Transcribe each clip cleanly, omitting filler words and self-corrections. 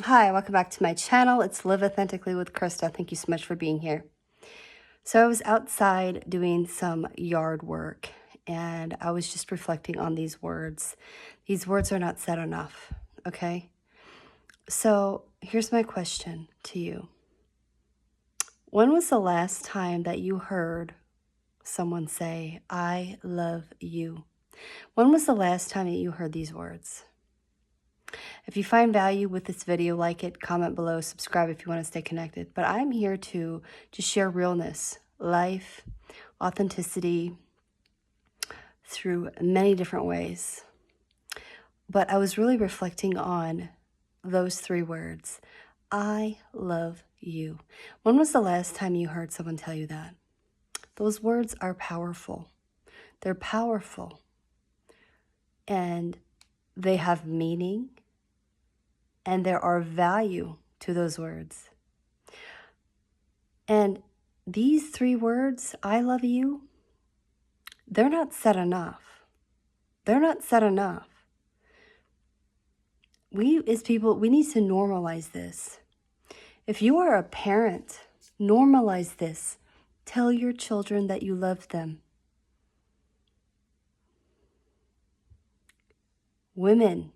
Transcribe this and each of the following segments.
Hi, welcome back to my channel. It's Live Authentically with Krista. Thank you so much for being here. So I was outside doing some yard work and I was just reflecting on these words. These words are not said enough, okay? So here's my question to you. When was the last time that you heard someone say, I love you? When was the last time that you heard these words? If you find value with this video, like it, comment below, subscribe if you want to stay connected. But I'm here to just share realness, life, authenticity through many different ways. But I was really reflecting on those three words. I love you. When was the last time you heard someone tell you that? Those words are powerful. They're powerful. And they have meaning. And there are value to those words. And these three words, I love you, they're not said enough. They're not said enough. We as people, we need to normalize this. If you are a parent, normalize this. Tell your children that you love them. Women,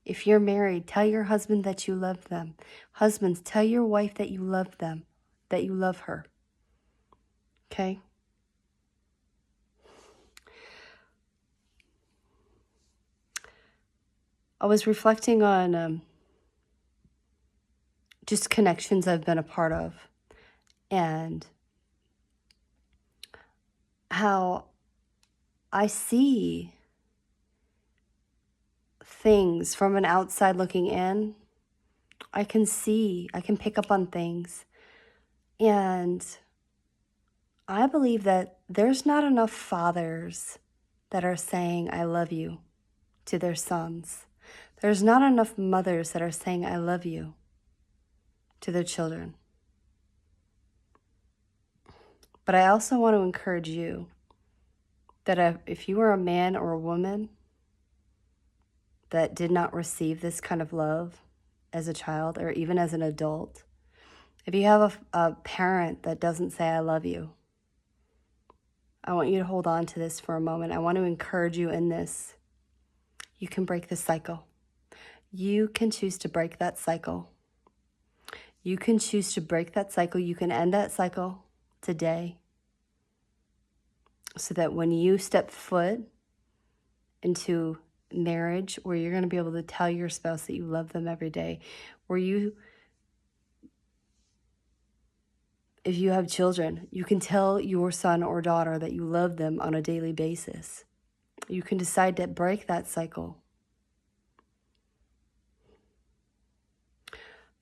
if you're married, tell your husband that you love them. Husbands, tell your wife that you love them, that you love her. Okay? I was reflecting on just connections I've been a part of and how I see things from an outside looking in. I can pick up on things. And I believe that there's not enough fathers that are saying, I love you to their sons. There's not enough mothers that are saying, I love you to their children. But I also want to encourage you that if you are a man or a woman that did not receive this kind of love as a child or even as an adult, if you have a parent that doesn't say, I love you, I want you to hold on to this for a moment. I want to encourage you in this. You can break the cycle. You can choose to break that cycle. You can choose to break that cycle. You can end that cycle today so that when you step foot into marriage, where you're going to be able to tell your spouse that you love them every day, where if you have children, you can tell your son or daughter that you love them on a daily basis. You can decide to break that cycle.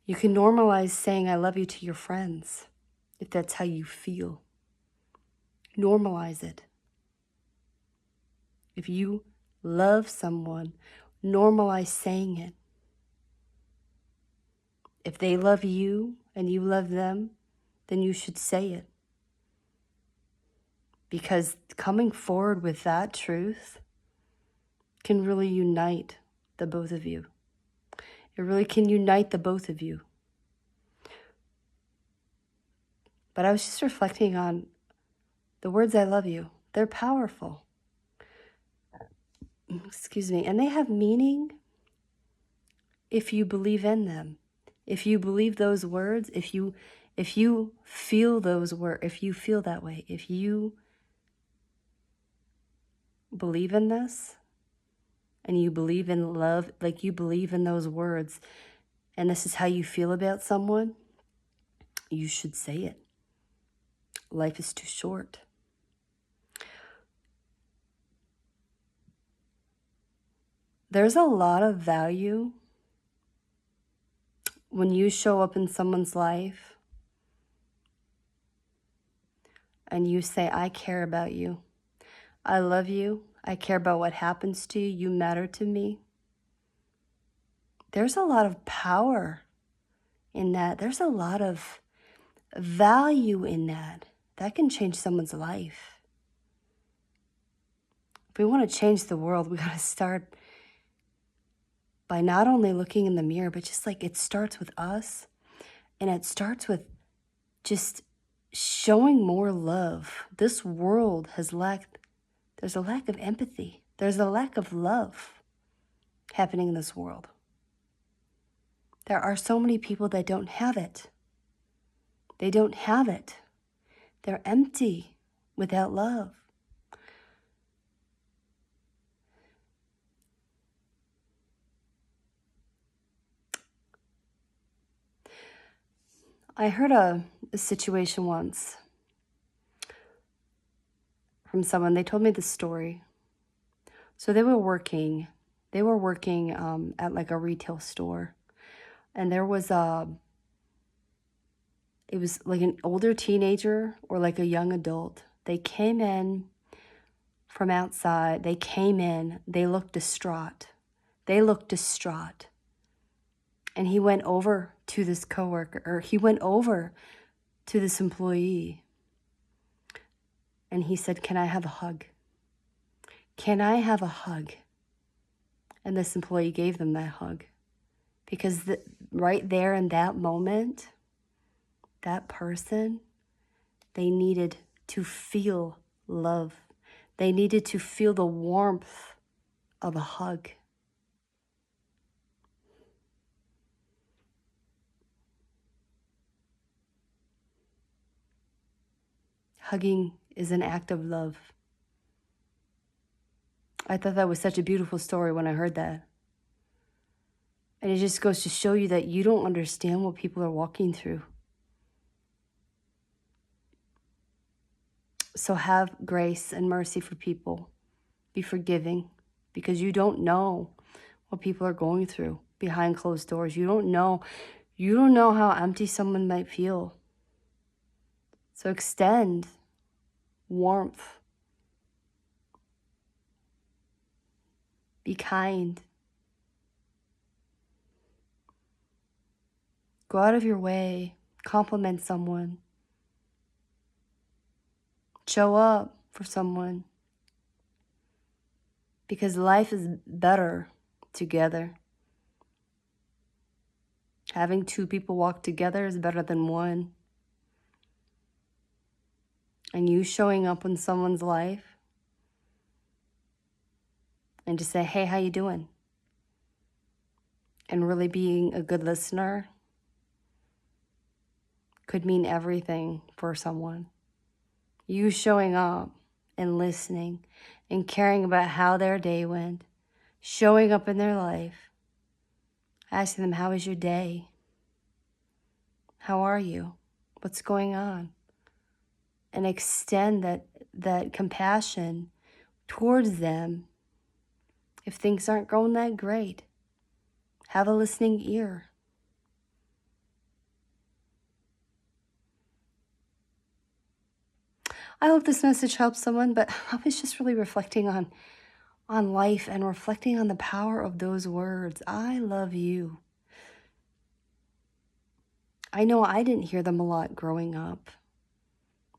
You can normalize saying I love you to your friends if that's how you feel. Normalize it. If you love someone, normalize saying it. If they love you and you love them, then you should say it. Because coming forward with that truth can really unite the both of you. It really can unite the both of you. But I was just reflecting on the words I love you. They're powerful. Excuse me. And they have meaning if you believe in them. If you believe those words, if you feel those words, if you feel that way, if you believe in this and you believe in love, like you believe in those words, and this is how you feel about someone, you should say it. Life is too short. There's a lot of value when you show up in someone's life and you say, I care about you. I love you. I care about what happens to you. You matter to me. There's a lot of power in that. There's a lot of value in that. That can change someone's life. If we want to change the world, we got to start by not only looking in the mirror, but just like it starts with us, and it starts with just showing more love. This world has lacked, there's a lack of empathy. There's a lack of love happening in this world. There are so many people that don't have it. They don't have it. They're empty without love. I heard a situation once from someone. They told me the story. So they were working at like a retail store, and there was it was like an older teenager or like a young adult. They came in from outside. They came in. They looked distraught. And he went over to this coworker, or he went over to this employee, and he said, "Can I have a hug? Can I have a hug?" And this employee gave them that hug, because right there in that moment, that person, they needed to feel love. They needed to feel the warmth of a hug. Hugging is an act of love. I thought that was such a beautiful story when I heard that. And it just goes to show you that you don't understand what people are walking through. So have grace and mercy for people. Be forgiving, because you don't know what people are going through behind closed doors. You don't know how empty someone might feel. So extend warmth. Be kind. Go out of your way. Compliment someone. Show up for someone. Because life is better together. Having two people walk together is better than one. And you showing up in someone's life and just say, "Hey, how you doing?" And really being a good listener could mean everything for someone. You showing up and listening and caring about how their day went, showing up in their life, asking them, "How was your day? How are you? What's going on?" And extend that compassion towards them. If things aren't going that great, have a listening ear. I hope this message helps someone, but I was just really reflecting on life and reflecting on the power of those words. I love you. I know I didn't hear them a lot growing up.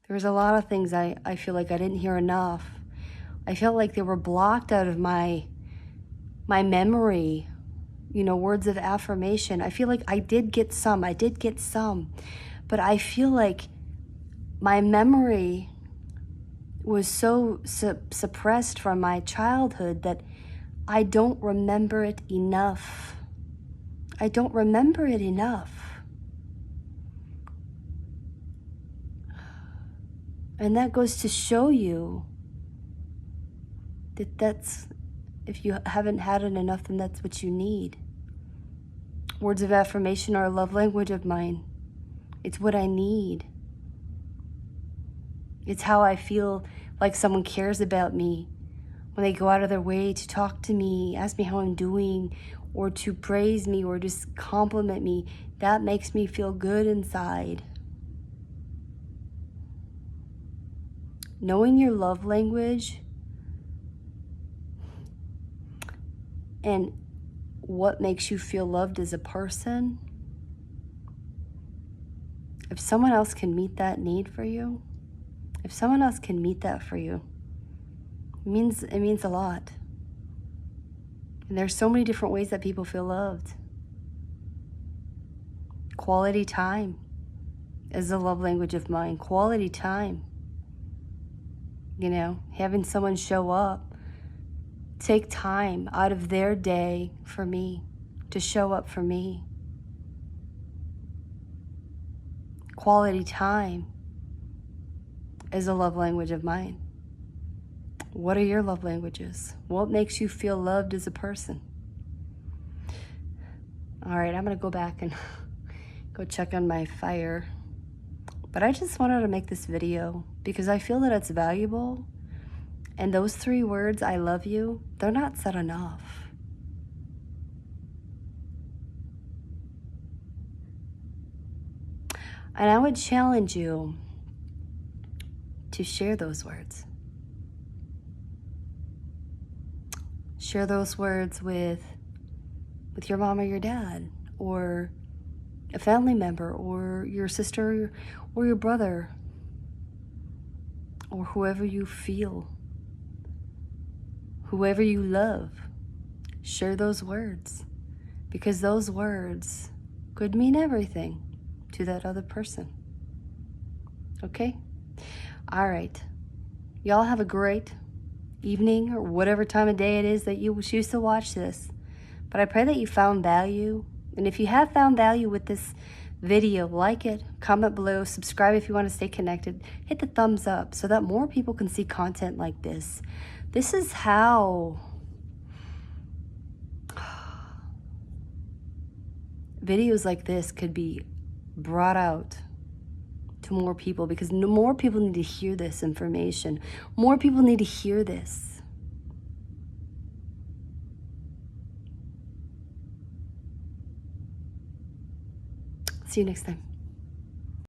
There was a lot of things I feel like I didn't hear enough. I felt like they were blocked out of my memory, words of affirmation. I feel like I did get some, but I feel like my memory was so suppressed from my childhood that I don't remember it enough. And that goes to show you that's, if you haven't had it enough, then that's what you need. Words of affirmation are a love language of mine. It's what I need. It's how I feel like someone cares about me when they go out of their way to talk to me, ask me how I'm doing, or to praise me, or just compliment me. That makes me feel good inside. Knowing your love language and what makes you feel loved as a person, if someone else can meet that need for you, if someone else can meet that for you, it means a lot. It And there's so many different ways that people feel loved. Quality time is a love language of mine. Quality time. You know, having someone show up, take time out of their day for me, to show up for me. Quality time is a love language of mine. What are your love languages? What makes you feel loved as a person? All right, I'm gonna go back and go check on my fire. But I just wanted to make this video because I feel that it's valuable. And those 3 words, I love you, they're not said enough. And I would challenge you to share those words. Share those words with your mom or your dad, or a family member, or your sister, or your brother, or whoever you feel, whoever you love. Share those words, because those words could mean everything to that other person. Okay? All right. Y'all have a great evening, or whatever time of day it is that you choose to watch this. But I pray that you found value. And if you have found value with this video, like it, comment below, subscribe if you want to stay connected, hit the thumbs up so that more people can see content like this. This is how videos like this could be brought out to more people, because more people need to hear this information. More people need to hear this. See you next time.